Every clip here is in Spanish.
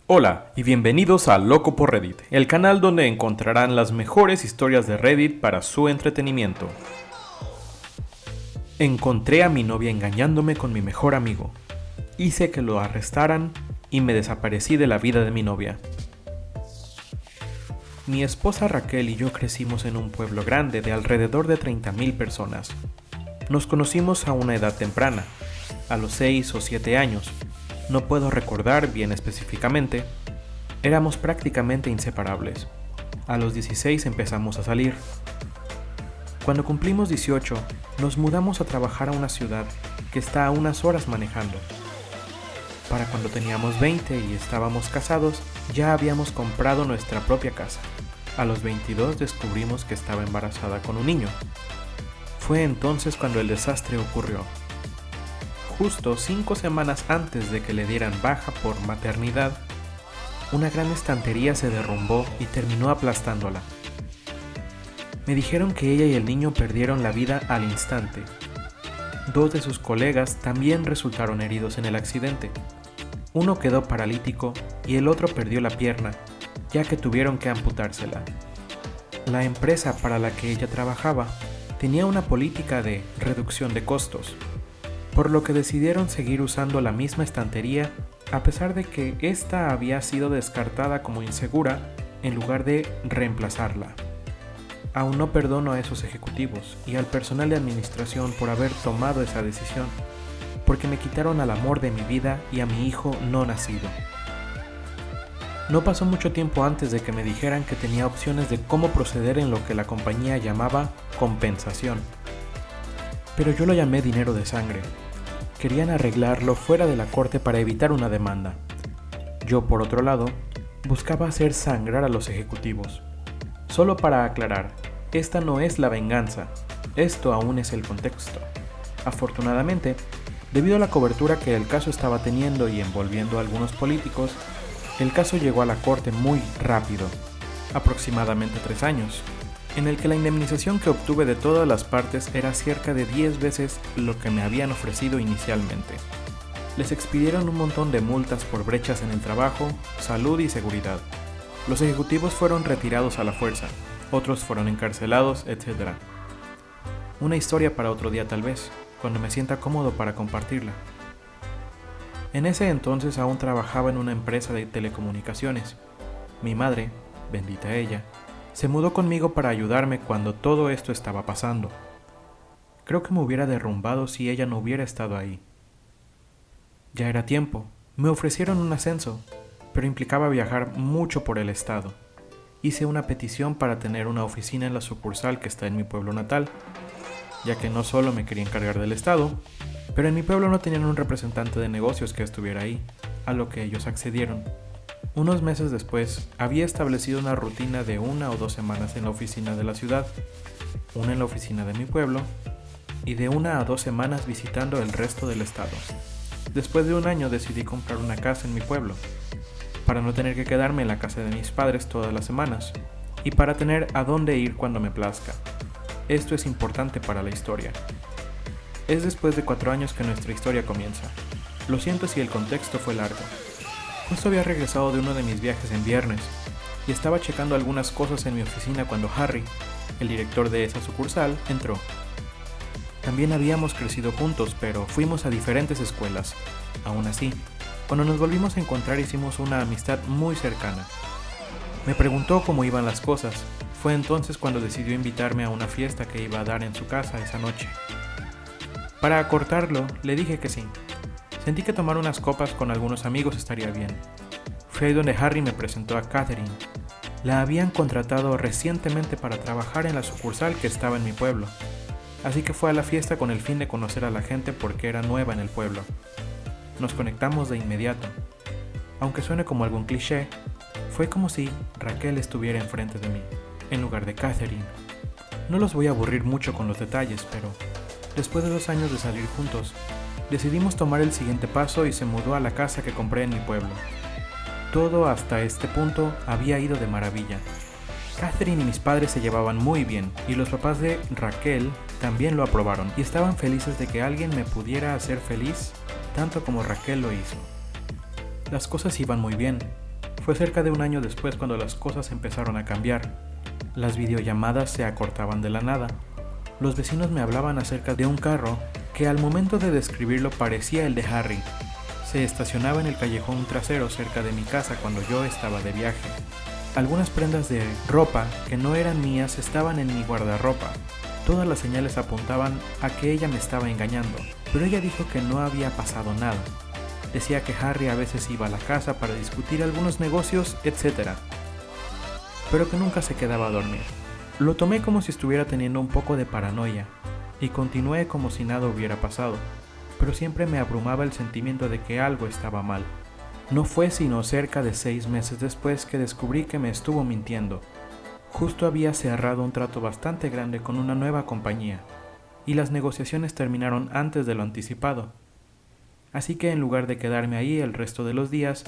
Hola y bienvenidos a Loco por Reddit, el canal donde encontrarán las mejores historias de Reddit para su entretenimiento. Encontré a mi novia engañándome con mi mejor amigo. Hice que lo arrestaran y me desaparecí de la vida de mi novia. Mi esposa Raquel y yo crecimos en un pueblo grande de alrededor de 30,000 personas. Nos conocimos a una edad temprana, a los 6 o 7 años. No puedo recordar bien específicamente. Éramos prácticamente inseparables. A los 16 empezamos a salir. Cuando cumplimos 18, nos mudamos a trabajar a una ciudad que está a unas horas manejando. Para cuando teníamos 20 y estábamos casados, ya habíamos comprado nuestra propia casa. A los 22 descubrimos que estaba embarazada con un niño. Fue entonces cuando el desastre ocurrió. Justo 5 semanas antes de que le dieran baja por maternidad, una gran estantería se derrumbó y terminó aplastándola. Me dijeron que ella y el niño perdieron la vida al instante. 2 de sus colegas también resultaron heridos en el accidente. Uno quedó paralítico y el otro perdió la pierna, ya que tuvieron que amputársela. La empresa para la que ella trabajaba tenía una política de reducción de costos, por lo que decidieron seguir usando la misma estantería a pesar de que ésta había sido descartada como insegura en lugar de reemplazarla. Aún no perdono a esos ejecutivos y al personal de administración por haber tomado esa decisión, porque me quitaron al amor de mi vida y a mi hijo no nacido. No pasó mucho tiempo antes de que me dijeran que tenía opciones de cómo proceder en lo que la compañía llamaba compensación. Pero yo lo llamé dinero de sangre. Querían arreglarlo fuera de la corte para evitar una demanda. Yo, por otro lado, buscaba hacer sangrar a los ejecutivos. Solo para aclarar, esta no es la venganza, esto aún es el contexto. Afortunadamente, debido a la cobertura que el caso estaba teniendo y envolviendo a algunos políticos, el caso llegó a la corte muy rápido, aproximadamente 3 años, en el que la indemnización que obtuve de todas las partes era cerca de 10 veces lo que me habían ofrecido inicialmente. Les expidieron un montón de multas por brechas en el trabajo, salud y seguridad. Los ejecutivos fueron retirados a la fuerza, otros fueron encarcelados, etc. Una historia para otro día tal vez, cuando me sienta cómodo para compartirla. En ese entonces aún trabajaba en una empresa de telecomunicaciones. Mi madre, bendita ella, se mudó conmigo para ayudarme cuando todo esto estaba pasando. Creo que me hubiera derrumbado si ella no hubiera estado ahí. Ya era tiempo. Me ofrecieron un ascenso, pero implicaba viajar mucho por el estado. Hice una petición para tener una oficina en la sucursal que está en mi pueblo natal, ya que no solo me quería encargar del estado, pero en mi pueblo no tenían un representante de negocios que estuviera ahí, a lo que ellos accedieron. Unos meses después, había establecido una rutina de 1 o 2 semanas en la oficina de la ciudad, una en la oficina de mi pueblo, y de 1 a 2 semanas visitando el resto del estado. Después de un año decidí comprar una casa en mi pueblo, para no tener que quedarme en la casa de mis padres todas las semanas, y para tener a dónde ir cuando me plazca. Esto es importante para la historia. Es después de 4 años que nuestra historia comienza. Lo siento si el contexto fue largo. Justo había regresado de uno de mis viajes en viernes y estaba checando algunas cosas en mi oficina cuando Harry, el director de esa sucursal, entró. También habíamos crecido juntos, pero fuimos a diferentes escuelas. Aún así, cuando nos volvimos a encontrar hicimos una amistad muy cercana. Me preguntó cómo iban las cosas. Fue entonces cuando decidió invitarme a una fiesta que iba a dar en su casa esa noche. Para acortarlo, le dije que sí. Sentí que tomar unas copas con algunos amigos estaría bien. Fue ahí donde Harry me presentó a Catherine. La habían contratado recientemente para trabajar en la sucursal que estaba en mi pueblo, así que fue a la fiesta con el fin de conocer a la gente porque era nueva en el pueblo. Nos conectamos de inmediato. Aunque suene como algún cliché, fue como si Raquel estuviera enfrente de mí, en lugar de Catherine. No los voy a aburrir mucho con los detalles, pero después de 2 años de salir juntos, decidimos tomar el siguiente paso y se mudó a la casa que compré en mi pueblo. Todo hasta este punto había ido de maravilla. Catherine y mis padres se llevaban muy bien y los papás de Raquel también lo aprobaron y estaban felices de que alguien me pudiera hacer feliz tanto como Raquel lo hizo. Las cosas iban muy bien, Fue cerca de un año después cuando las cosas empezaron a cambiar. Las videollamadas se acortaban de la nada. Los vecinos me hablaban acerca de un carro que al momento de describirlo parecía el de Harry. Se estacionaba en el callejón trasero cerca de mi casa cuando yo estaba de viaje. Algunas prendas de ropa que no eran mías estaban en mi guardarropa. Todas las señales apuntaban a que ella me estaba engañando, pero ella dijo que no había pasado nada. Decía que Harry a veces iba a la casa para discutir algunos negocios, etc., pero que nunca se quedaba a dormir. Lo tomé como si estuviera teniendo un poco de paranoia, y continué como si nada hubiera pasado, pero siempre me abrumaba el sentimiento de que algo estaba mal. No fue sino cerca de 6 meses después que descubrí que me estuvo mintiendo. Justo había cerrado un trato bastante grande con una nueva compañía, y las negociaciones terminaron antes de lo anticipado. Así que en lugar de quedarme ahí el resto de los días,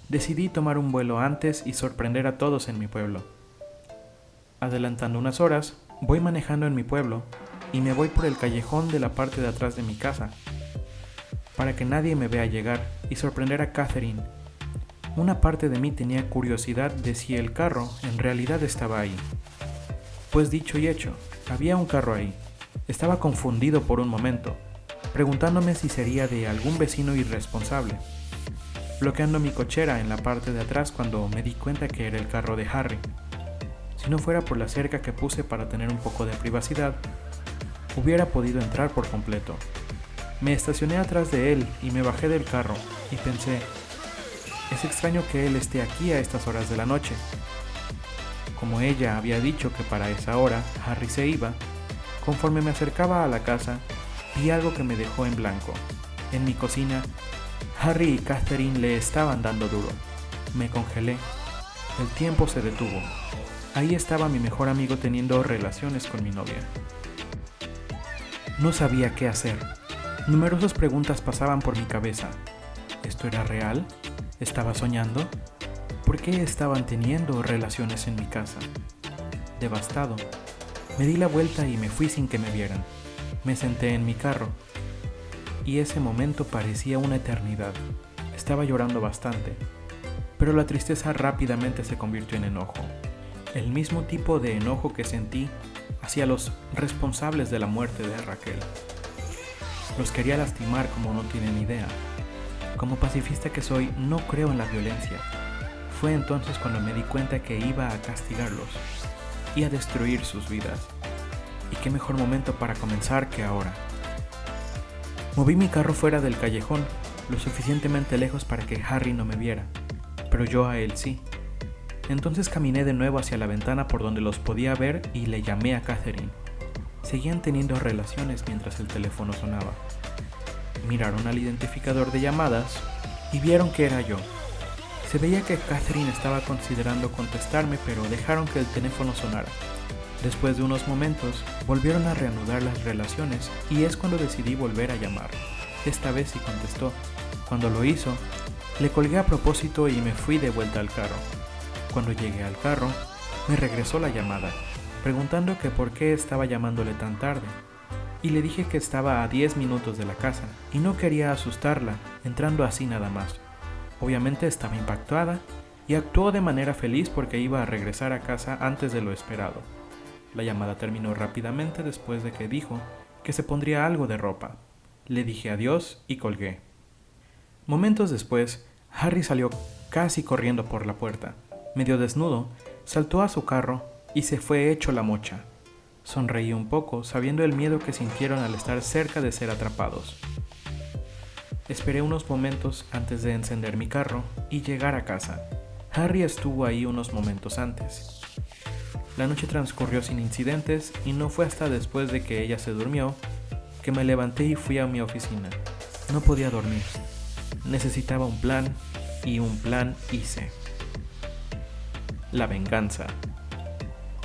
decidí tomar un vuelo antes y sorprender a todos en mi pueblo. Adelantando unas horas, voy manejando en mi pueblo y me voy por el callejón de la parte de atrás de mi casa, para que nadie me vea llegar y sorprender a Catherine. Una parte de mí tenía curiosidad de si el carro en realidad estaba ahí. Pues dicho y hecho, había un carro ahí. Estaba confundido por un momento, preguntándome si sería de algún vecino irresponsable, bloqueando mi cochera en la parte de atrás cuando me di cuenta que era el carro de Harry. Si no fuera por la cerca que puse para tener un poco de privacidad, hubiera podido entrar por completo. Me estacioné atrás de él y me bajé del carro y pensé, es extraño que él esté aquí a estas horas de la noche. Como ella había dicho que para esa hora Harry se iba, conforme me acercaba a la casa, vi algo que me dejó en blanco. En mi cocina, Harry y Catherine le estaban dando duro. Me congelé. El tiempo se detuvo. Ahí estaba mi mejor amigo teniendo relaciones con mi novia. No sabía qué hacer. Numerosas preguntas pasaban por mi cabeza. ¿Esto era real? ¿Estaba soñando? ¿Por qué estaban teniendo relaciones en mi casa? Devastado, me di la vuelta y me fui sin que me vieran. Me senté en mi carro, y ese momento parecía una eternidad. Estaba llorando bastante, pero la tristeza rápidamente se convirtió en enojo. El mismo tipo de enojo que sentí hacia los responsables de la muerte de Raquel. Los quería lastimar como no tienen idea. Como pacifista que soy, no creo en la violencia. Fue entonces cuando me di cuenta que iba a castigarlos y a destruir sus vidas. Y qué mejor momento para comenzar que ahora. Moví mi carro fuera del callejón, lo suficientemente lejos para que Harry no me viera, pero yo a él sí. Entonces caminé de nuevo hacia la ventana por donde los podía ver y le llamé a Catherine. Seguían teniendo relaciones mientras el teléfono sonaba. Miraron al identificador de llamadas y vieron que era yo. Se veía que Catherine estaba considerando contestarme, pero dejaron que el teléfono sonara. Después de unos momentos, volvieron a reanudar las relaciones y es cuando decidí volver a llamar. Esta vez sí contestó. Cuando lo hizo, le colgué a propósito y me fui de vuelta al carro. Cuando llegué al carro, me regresó la llamada, preguntando que por qué estaba llamándole tan tarde. Y le dije que estaba a 10 minutos de la casa y no quería asustarla, entrando así nada más. Obviamente estaba impactada y actuó de manera feliz porque iba a regresar a casa antes de lo esperado. La llamada terminó rápidamente después de que dijo que se pondría algo de ropa. Le dije adiós y colgué. Momentos después, Harry salió casi corriendo por la puerta. Medio desnudo, saltó a su carro y se fue hecho la mocha. Sonreí un poco, sabiendo el miedo que sintieron al estar cerca de ser atrapados. Esperé unos momentos antes de encender mi carro y llegar a casa. Harry estuvo ahí unos momentos antes. La noche transcurrió sin incidentes y no fue hasta después de que ella se durmió que me levanté y fui a mi oficina. No podía dormir. Necesitaba un plan y un plan hice. La venganza.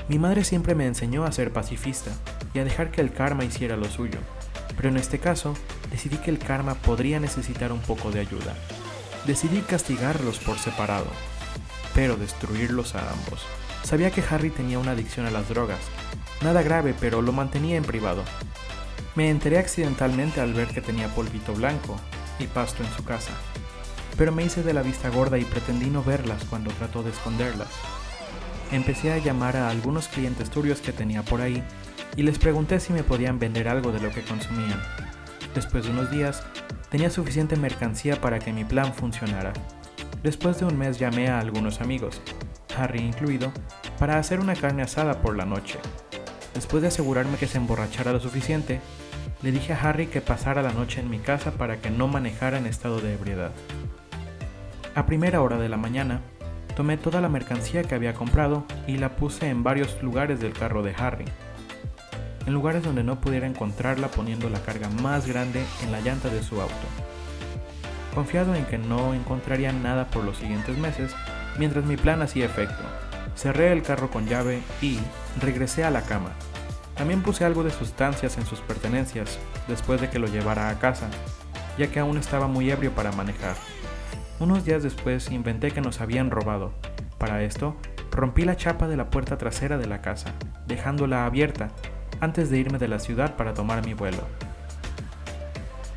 Mi madre siempre me enseñó a ser pacifista y a dejar que el karma hiciera lo suyo, pero en este caso decidí que el karma podría necesitar un poco de ayuda. Decidí castigarlos por separado, pero destruirlos a ambos. Sabía que Harry tenía una adicción a las drogas, nada grave, pero lo mantenía en privado. Me enteré accidentalmente al ver que tenía polvito blanco y pasto en su casa. pero me hice de la vista gorda y pretendí no verlas cuando trató de esconderlas. Empecé a llamar a algunos clientes turbios que tenía por ahí y les pregunté si me podían vender algo de lo que consumían. Después de unos días, tenía suficiente mercancía para que mi plan funcionara. Después de un mes llamé a algunos amigos, Harry incluido, para hacer una carne asada por la noche. Después de asegurarme que se emborrachara lo suficiente, le dije a Harry que pasara la noche en mi casa para que no manejara en estado de ebriedad. A primera hora de la mañana, tomé toda la mercancía que había comprado y la puse en varios lugares del carro de Harry, en lugares donde no pudiera encontrarla, poniendo la carga más grande en la llanta de su auto. Confiado en que no encontraría nada por los siguientes meses, mientras mi plan hacía efecto, cerré el carro con llave y regresé a la cama. También puse algo de sustancias en sus pertenencias después de que lo llevara a casa, ya que aún estaba muy ebrio para manejar. Unos días después inventé que nos habían robado. Para esto, rompí la chapa de la puerta trasera de la casa, dejándola abierta antes de irme de la ciudad para tomar mi vuelo.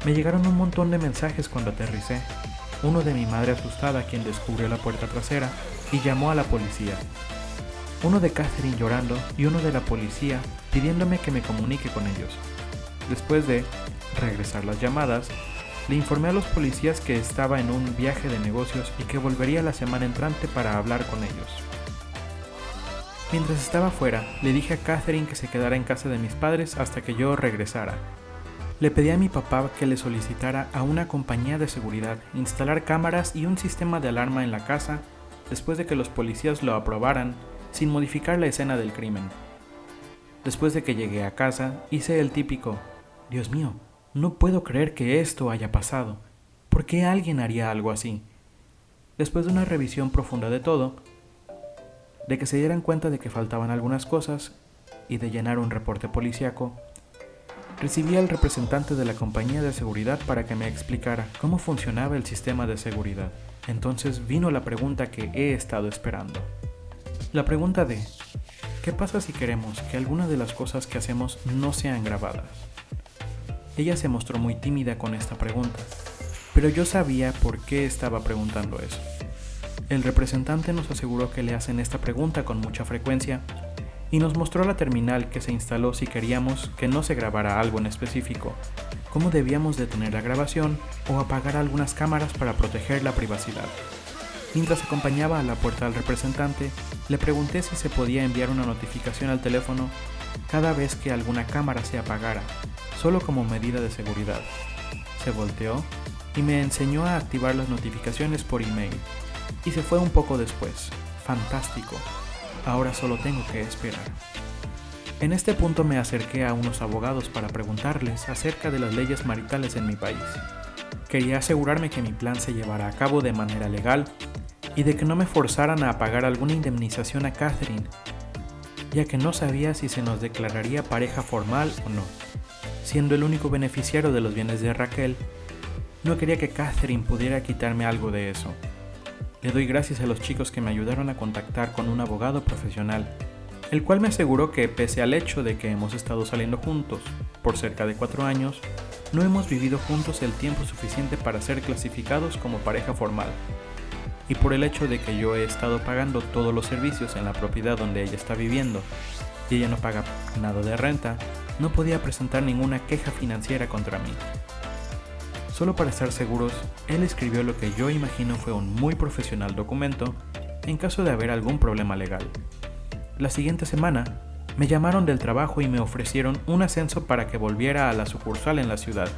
Me llegaron un montón de mensajes cuando aterricé. Uno de mi madre asustada, quien descubrió la puerta trasera y llamó a la policía. Uno de Catherine llorando y uno de la policía pidiéndome que me comunique con ellos. Después de regresar las llamadas, le informé a los policías que estaba en un viaje de negocios y que volvería la semana entrante para hablar con ellos. Mientras estaba fuera, le dije a Catherine que se quedara en casa de mis padres hasta que yo regresara. Le pedí a mi papá que le solicitara a una compañía de seguridad instalar cámaras y un sistema de alarma en la casa después de que los policías lo aprobaran sin modificar la escena del crimen. Después de que llegué a casa, hice el típico: Dios mío, no puedo creer que esto haya pasado. ¿Por qué alguien haría algo así? Después de una revisión profunda de todo, de que se dieran cuenta de que faltaban algunas cosas y de llenar un reporte policíaco, recibí al representante de la compañía de seguridad para que me explicara cómo funcionaba el sistema de seguridad. Entonces vino la pregunta que he estado esperando. La pregunta de: ¿qué pasa si queremos que alguna de las cosas que hacemos no sean grabadas? Ella se mostró muy tímida con esta pregunta, pero yo sabía por qué estaba preguntando eso. El representante nos aseguró que le hacen esta pregunta con mucha frecuencia y nos mostró la terminal que se instaló si queríamos que no se grabara algo en específico, cómo debíamos detener la grabación o apagar algunas cámaras para proteger la privacidad. Mientras acompañaba a la puerta al representante, le pregunté si se podía enviar una notificación al teléfono cada vez que alguna cámara se apagara, solo como medida de seguridad. Se volteó y me enseñó a activar las notificaciones por email. Y se fue un poco después. Fantástico. Ahora solo tengo que esperar. En este punto me acerqué a unos abogados para preguntarles acerca de las leyes maritales en mi país. Quería asegurarme que mi plan se llevara a cabo de manera legal y de que no me forzaran a pagar alguna indemnización a Catherine, ya que no sabía si se nos declararía pareja formal o no. Siendo el único beneficiario de los bienes de Raquel, no quería que Catherine pudiera quitarme algo de eso. Le doy gracias a los chicos que me ayudaron a contactar con un abogado profesional, el cual me aseguró que pese al hecho de que hemos estado saliendo juntos por cerca de 4 años, no hemos vivido juntos el tiempo suficiente para ser clasificados como pareja formal. Y por el hecho de que yo he estado pagando todos los servicios en la propiedad donde ella está viviendo y ella no paga nada de renta, no podía presentar ninguna queja financiera contra mí. Solo para estar seguros, él escribió lo que yo imagino fue un muy profesional documento en caso de haber algún problema legal. La siguiente semana, me llamaron del trabajo y me ofrecieron un ascenso para que volviera a la sucursal en la ciudad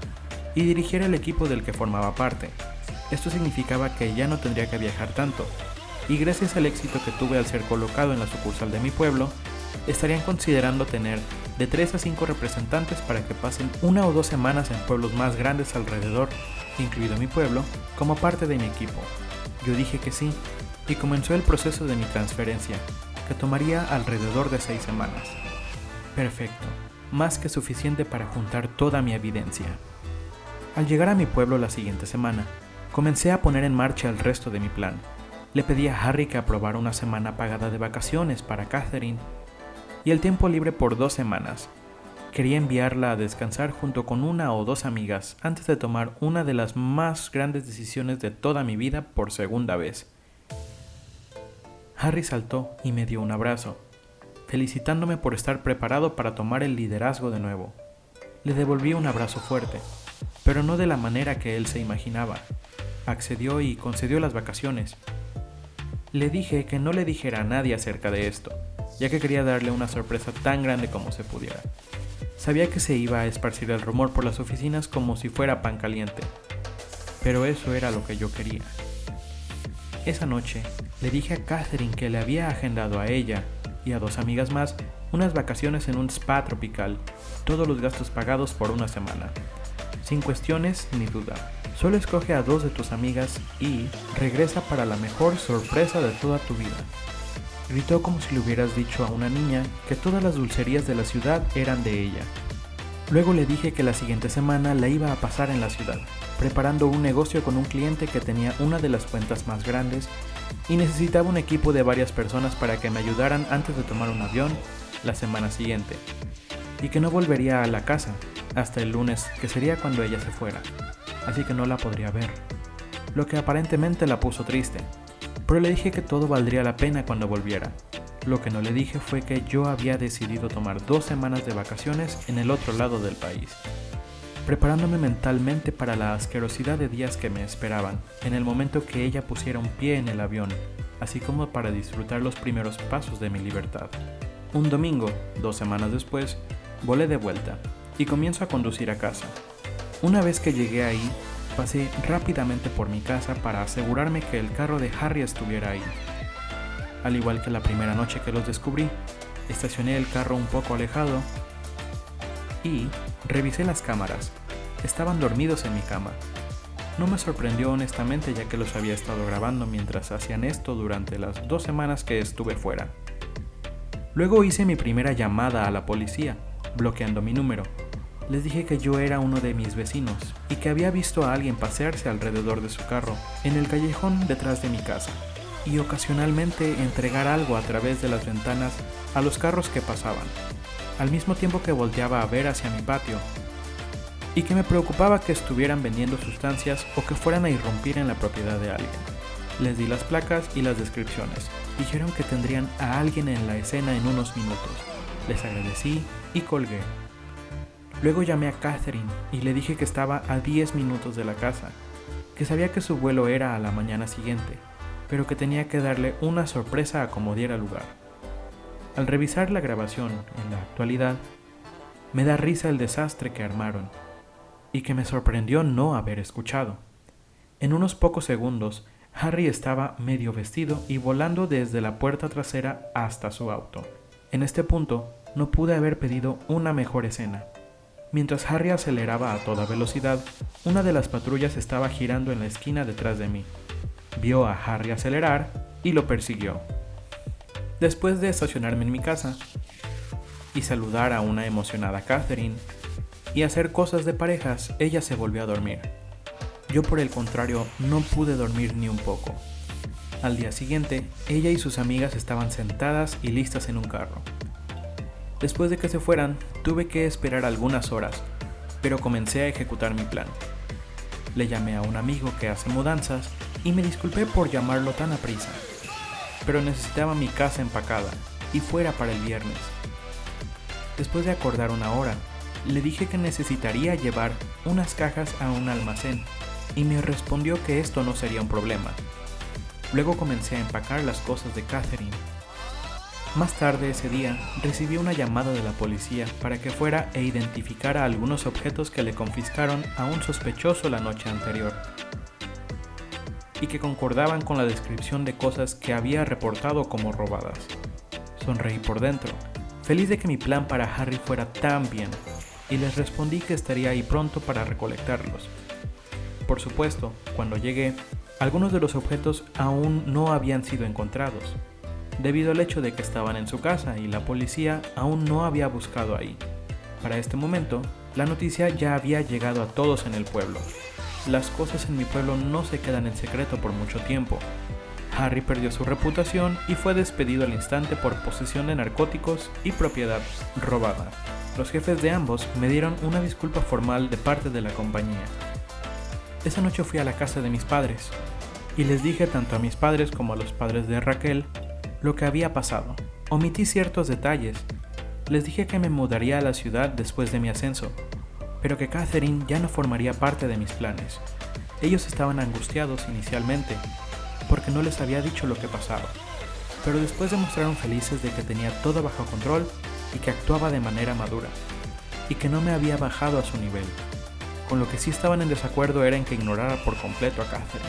y dirigiera el equipo del que formaba parte. Esto significaba que ya no tendría que viajar tanto, y gracias al éxito que tuve al ser colocado en la sucursal de mi pueblo, estarían considerando tener de 3 a 5 representantes para que pasen 1 o 2 semanas en pueblos más grandes alrededor, incluido mi pueblo, como parte de mi equipo. Yo dije que sí, y comenzó el proceso de mi transferencia, que tomaría alrededor de 6 semanas. Perfecto, más que suficiente para juntar toda mi evidencia. Al llegar a mi pueblo la siguiente semana, comencé a poner en marcha el resto de mi plan. Le pedí a Harry que aprobara una semana pagada de vacaciones para Catherine y el tiempo libre por 2 semanas. Quería enviarla a descansar junto con una o dos amigas antes de tomar una de las más grandes decisiones de toda mi vida por segunda vez. Harry saltó y me dio un abrazo, felicitándome por estar preparado para tomar el liderazgo de nuevo. Le devolví un abrazo fuerte, pero no de la manera que él se imaginaba. Accedió y concedió las vacaciones. Le dije que no le dijera a nadie acerca de esto, ya que quería darle una sorpresa tan grande como se pudiera. Sabía que se iba a esparcir el rumor por las oficinas como si fuera pan caliente, pero eso era lo que yo quería. Esa noche le dije a Catherine que le había agendado a ella y a dos amigas más unas vacaciones en un spa tropical, todos los gastos pagados por una semana. Sin cuestiones ni duda, solo escoge a dos de tus amigas y regresa para la mejor sorpresa de toda tu vida. Gritó como si le hubieras dicho a una niña que todas las dulcerías de la ciudad eran de ella. Luego le dije que la siguiente semana la iba a pasar en la ciudad, preparando un negocio con un cliente que tenía una de las cuentas más grandes y necesitaba un equipo de varias personas para que me ayudaran antes de tomar un avión la semana siguiente, y que no volvería a la casa hasta el lunes, que sería cuando ella se fuera, así que no la podría ver, lo que aparentemente la puso triste. Pero le dije que todo valdría la pena cuando volviera. Lo que no le dije fue que yo había decidido tomar 2 semanas de vacaciones en el otro lado del país, preparándome mentalmente para la asquerosidad de días que me esperaban en el momento que ella pusiera un pie en el avión, así como para disfrutar los primeros pasos de mi libertad. Un domingo, 2 semanas después, volé de vuelta y comienzo a conducir a casa. Una vez que llegué ahí, pasé rápidamente por mi casa para asegurarme que el carro de Harry estuviera ahí. Al igual que la primera noche que los descubrí, estacioné el carro un poco alejado y revisé las cámaras. Estaban dormidos en mi cama. No me sorprendió honestamente, ya que los había estado grabando mientras hacían esto durante las 2 semanas que estuve fuera. Luego hice mi primera llamada a la policía, bloqueando mi número. Les dije que yo era uno de mis vecinos y que había visto a alguien pasearse alrededor de su carro en el callejón detrás de mi casa y ocasionalmente entregar algo a través de las ventanas a los carros que pasaban, al mismo tiempo que volteaba a ver hacia mi patio, y que me preocupaba que estuvieran vendiendo sustancias o que fueran a irrumpir en la propiedad de alguien. Les di las placas y las descripciones. Dijeron que tendrían a alguien en la escena en unos minutos. Les agradecí y colgué. Luego llamé a Catherine y le dije que estaba a 10 minutos de la casa, que sabía que su vuelo era a la mañana siguiente, pero que tenía que darle una sorpresa a como diera lugar. Al revisar la grabación en la actualidad, me da risa el desastre que armaron, y que me sorprendió no haber escuchado. En unos pocos segundos, Harry estaba medio vestido y volando desde la puerta trasera hasta su auto. En este punto, no pude haber pedido una mejor escena. Mientras Harry aceleraba a toda velocidad, una de las patrullas estaba girando en la esquina detrás de mí. Vio a Harry acelerar y lo persiguió. Después de estacionarme en mi casa y saludar a una emocionada Catherine y hacer cosas de parejas, ella se volvió a dormir. Yo, por el contrario, no pude dormir ni un poco. Al día siguiente, ella y sus amigas estaban sentadas y listas en un carro. Después de que se fueran, tuve que esperar algunas horas, pero comencé a ejecutar mi plan. Le llamé a un amigo que hace mudanzas y me disculpé por llamarlo tan aprisa, pero necesitaba mi casa empacada y fuera para el viernes. Después de acordar una hora, le dije que necesitaría llevar unas cajas a un almacén y me respondió que esto no sería un problema. Luego comencé a empacar las cosas de Catherine. Más tarde ese día, recibí una llamada de la policía para que fuera e identificara algunos objetos que le confiscaron a un sospechoso la noche anterior y que concordaban con la descripción de cosas que había reportado como robadas. Sonreí por dentro, feliz de que mi plan para Harry fuera tan bien, y les respondí que estaría ahí pronto para recolectarlos. Por supuesto, cuando llegué, algunos de los objetos aún no habían sido encontrados, debido al hecho de que estaban en su casa y la policía aún no había buscado ahí. Para este momento, la noticia ya había llegado a todos en el pueblo. Las cosas en mi pueblo no se quedan en secreto por mucho tiempo. Harry perdió su reputación y fue despedido al instante por posesión de narcóticos y propiedad robada. Los jefes de ambos me dieron una disculpa formal de parte de la compañía. Esa noche fui a la casa de mis padres y les dije tanto a mis padres como a los padres de Raquel lo que había pasado. Omití ciertos detalles. Les dije que me mudaría a la ciudad después de mi ascenso, pero que Catherine ya no formaría parte de mis planes. Ellos estaban angustiados inicialmente, porque no les había dicho lo que pasaba, pero después demostraron felices de que tenía todo bajo control y que actuaba de manera madura, y que no me había bajado a su nivel. Con lo que sí estaban en desacuerdo era en que ignorara por completo a Catherine.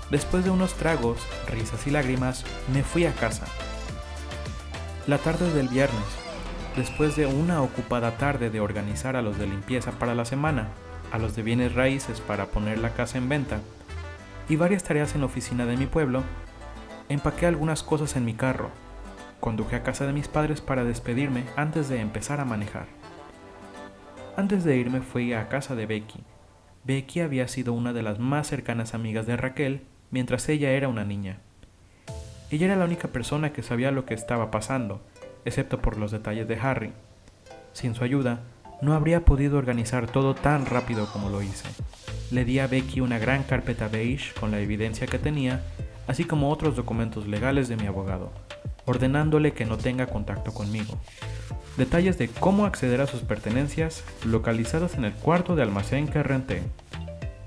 Después de unos tragos, risas y lágrimas, me fui a casa. La tarde del viernes, después de una ocupada tarde de organizar a los de limpieza para la semana, a los de bienes raíces para poner la casa en venta, y varias tareas en la oficina de mi pueblo, empaqué algunas cosas en mi carro. Conduje a casa de mis padres para despedirme antes de empezar a manejar. Antes de irme fui a casa de Becky. Becky había sido una de las más cercanas amigas de Raquel mientras ella era una niña. Ella era la única persona que sabía lo que estaba pasando, excepto por los detalles de Harry. Sin su ayuda, no habría podido organizar todo tan rápido como lo hice. Le di a Becky una gran carpeta beige con la evidencia que tenía, así como otros documentos legales de mi abogado, ordenándole que no tenga contacto conmigo. Detalles de cómo acceder a sus pertenencias localizadas en el cuarto de almacén que renté.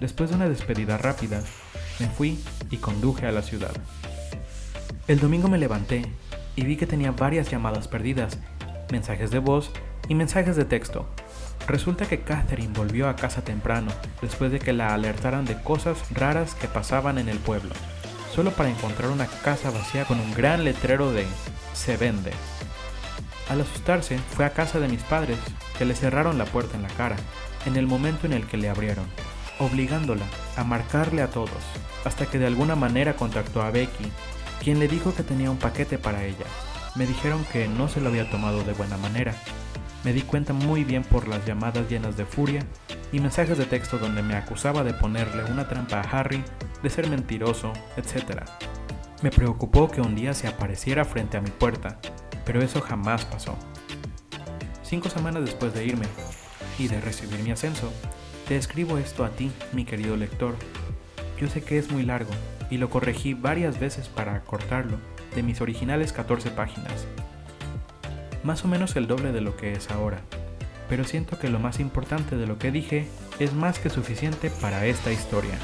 Después de una despedida rápida, me fui y conduje a la ciudad. El domingo me levanté y vi que tenía varias llamadas perdidas, mensajes de voz y mensajes de texto. Resulta que Catherine volvió a casa temprano, después de que la alertaran de cosas raras que pasaban en el pueblo, solo para encontrar una casa vacía con un gran letrero de "Se vende". Al asustarse, fue a casa de mis padres, que le cerraron la puerta en la cara, en el momento en el que le abrieron, obligándola a marcarle a todos, hasta que de alguna manera contactó a Becky, quien le dijo que tenía un paquete para ella. Me dijeron que no se lo había tomado de buena manera. Me di cuenta muy bien por las llamadas llenas de furia y mensajes de texto donde me acusaba de ponerle una trampa a Harry, de ser mentiroso, etc. Me preocupó que un día se apareciera frente a mi puerta, pero eso jamás pasó. 5 semanas después de irme y de recibir mi ascenso, te escribo esto a ti, mi querido lector. Yo sé que es muy largo y lo corregí varias veces para acortarlo de mis originales 14 páginas. Más o menos el doble de lo que es ahora, pero siento que lo más importante de lo que dije es más que suficiente para esta historia.